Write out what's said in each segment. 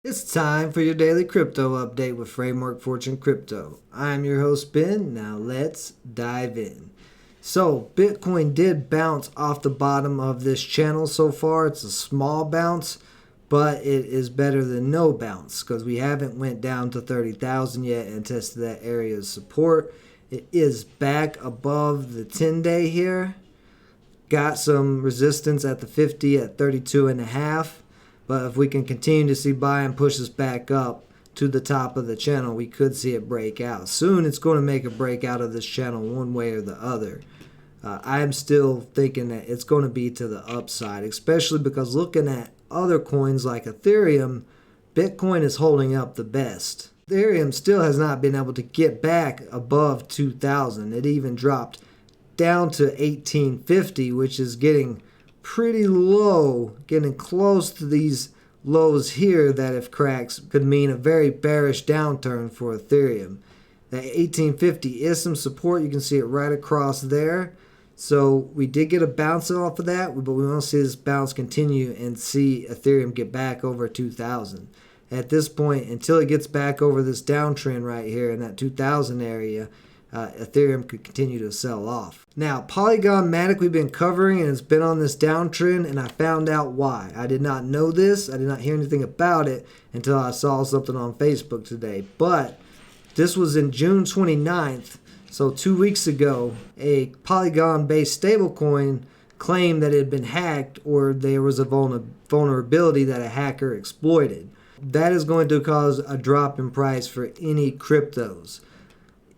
It's time for your daily crypto update with Framework Fortune Crypto. I'm your host, Ben. Now let's dive in. So, Bitcoin did bounce off the bottom of this channel so far. It's a small bounce, but it is better than no bounce because we haven't went down to 30,000 yet and tested that area of support. It is back above the 10-day here. Got some resistance at the 50 at 32.5. But if we can continue to see buy and push us back up to the top of the channel, we could see it break out. Soon it's going to make a break out of this channel one way or the other. I'm still thinking that it's going to be to the upside, especially because looking at other coins like Ethereum, Bitcoin is holding up the best. Ethereum still has not been able to get back above 2,000. It even dropped down to 1850, which is getting pretty low, getting close to these lows here that if cracks could mean a very bearish downturn for Ethereum. That 1850 is some support. You can see it right across there. So we did get a bounce off of that, but we want to see this bounce continue and see Ethereum get back over 2,000. At this point, until it gets back over this downtrend right here in that 2,000 area, Ethereum could continue to sell off. Now, Polygon MATIC we've been covering, and it's been on this downtrend, and I found out why. I did not know this. I did not hear anything about it until I saw something on Facebook today. But this was in June 29th, so 2 weeks ago, a Polygon-based stablecoin claimed that it had been hacked or there was a vulnerability that a hacker exploited. That is going to cause a drop in price for any cryptos.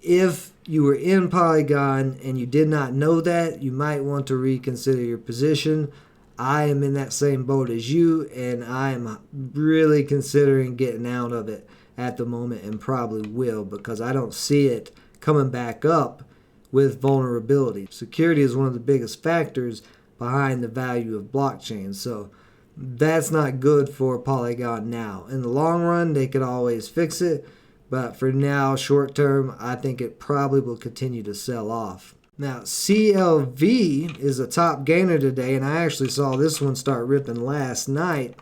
If you were in Polygon and you did not know that, you might want to reconsider your position. I am in that same boat as you, and I am really considering getting out of it at the moment and probably will because I don't see it coming back up with vulnerability. Security is one of the biggest factors behind the value of blockchain, so that's not good for Polygon now. In the long run, they could always fix it. But for now, short term, I think it probably will continue to sell off. Now, CLV is a top gainer today, and I actually saw this one start ripping last night.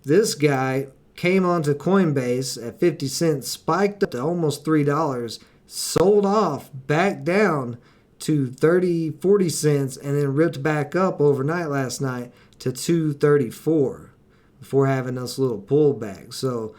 This guy came onto Coinbase at 50 cents, spiked up to almost $3, sold off, back down to 40 cents, and then ripped back up overnight last night to 234 before having this little pullback. So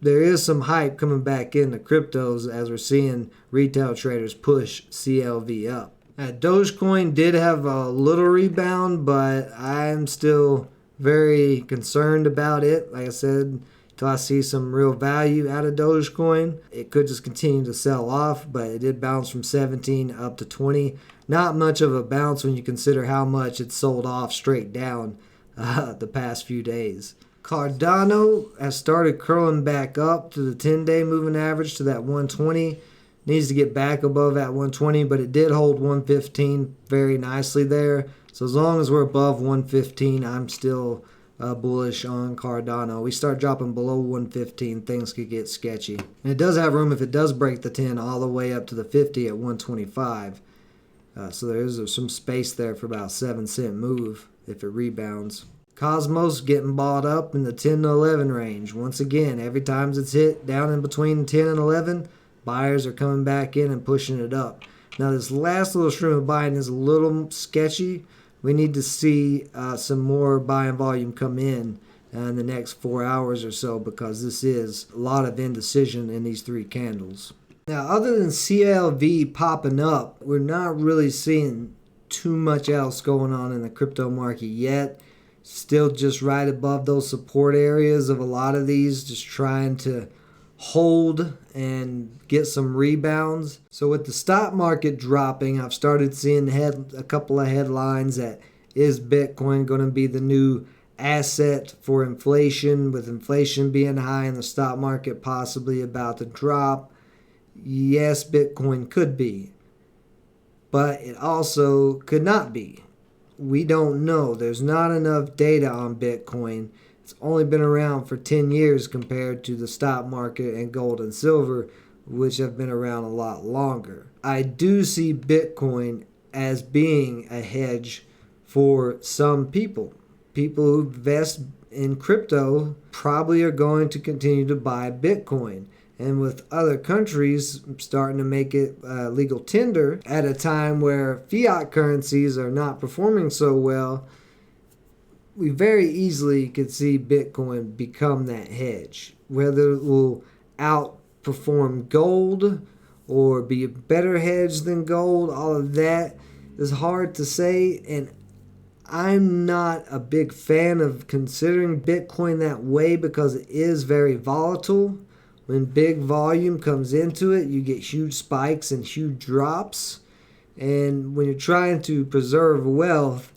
there is some hype coming back into cryptos as we're seeing retail traders push CLV up. Dogecoin did have a little rebound, but I'm still very concerned about it. Like I said, until I see some real value out of Dogecoin, it could just continue to sell off, but it did bounce from 17 up to 20. Not much of a bounce when you consider how much it sold off straight down the past few days. Cardano has started curling back up to the 10-day moving average to that 120. Needs to get back above that 120, but it did hold 115 very nicely there. So as long as we're above 115, I'm still bullish on Cardano. We start dropping below 115, things could get sketchy. And it does have room if it does break the 10 all the way up to the 50 at 125. So there is some space there for about a 7-cent move if it rebounds. Cosmos getting bought up in the 10 to 11 range. Once again, every time it's hit down in between 10 and 11, buyers are coming back in and pushing it up. Now this last little stream of buying is a little sketchy. We need to see some more buying volume come in the next 4 hours or so because this is a lot of indecision in these three candles. Now other than CLV popping up, we're not really seeing too much else going on in the crypto market yet. Still just right above those support areas of a lot of these, just trying to hold and get some rebounds. So with the stock market dropping, I've started seeing a couple of headlines that is Bitcoin going to be the new asset for inflation, with inflation being high and the stock market possibly about to drop. Yes, Bitcoin could be, but it also could not be. We don't know. There's not enough data on Bitcoin. It's only been around for 10 years compared to the stock market and gold and silver, which have been around a lot longer. I do see Bitcoin as being a hedge for some people. People who invest in crypto probably are going to continue to buy Bitcoin. And with other countries starting to make it legal tender at a time where fiat currencies are not performing so well, we very easily could see Bitcoin become that hedge. Whether it will outperform gold or be a better hedge than gold, all of that is hard to say. And I'm not a big fan of considering Bitcoin that way because it is very volatile. When big volume comes into it, you get huge spikes and huge drops. And when you're trying to preserve wealth,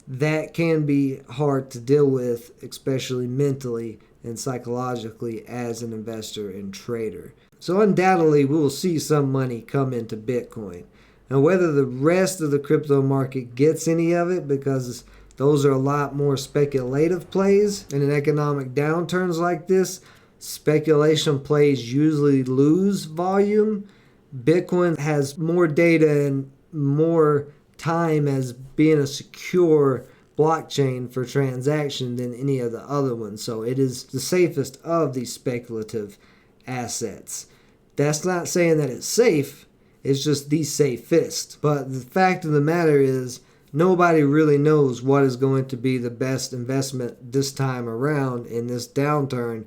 that can be hard to deal with, especially mentally and psychologically as an investor and trader. So undoubtedly, we will see some money come into Bitcoin. Now, whether the rest of the crypto market gets any of it, because those are a lot more speculative plays, and in economic downturns like this, speculation plays usually lose volume. Bitcoin has more data and more time as being a secure blockchain for transaction than any of the other ones. So it is the safest of these speculative assets. That's not saying that it's safe. It's just the safest. But the fact of the matter is, nobody really knows what is going to be the best investment this time around in this downturn,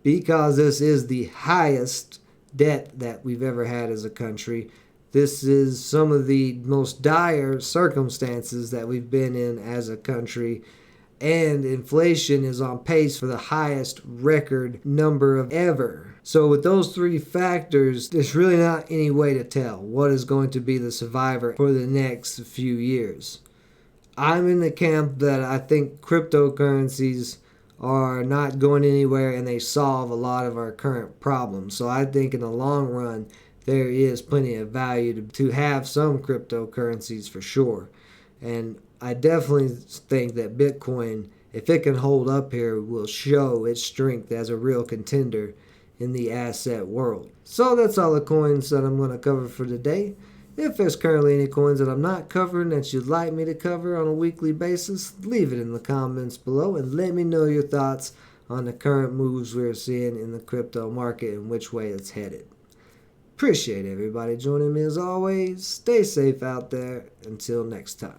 because this is the highest debt that we've ever had as a country. This is some of the most dire circumstances that we've been in as a country. And inflation is on pace for the highest record number of ever. So with those three factors, there's really not any way to tell what is going to be the survivor for the next few years. I'm in the camp that I think cryptocurrencies are not going anywhere and they solve a lot of our current problems. So I think in the long run, there is plenty of value to have some cryptocurrencies for sure. And I definitely think that Bitcoin, if it can hold up here, will show its strength as a real contender in the asset world. So that's all the coins that I'm going to cover for today. If there's currently any coins that I'm not covering that you'd like me to cover on a weekly basis, leave it in the comments below and let me know your thoughts on the current moves we're seeing in the crypto market and which way it's headed. Appreciate everybody joining me as always. Stay safe out there. Until next time.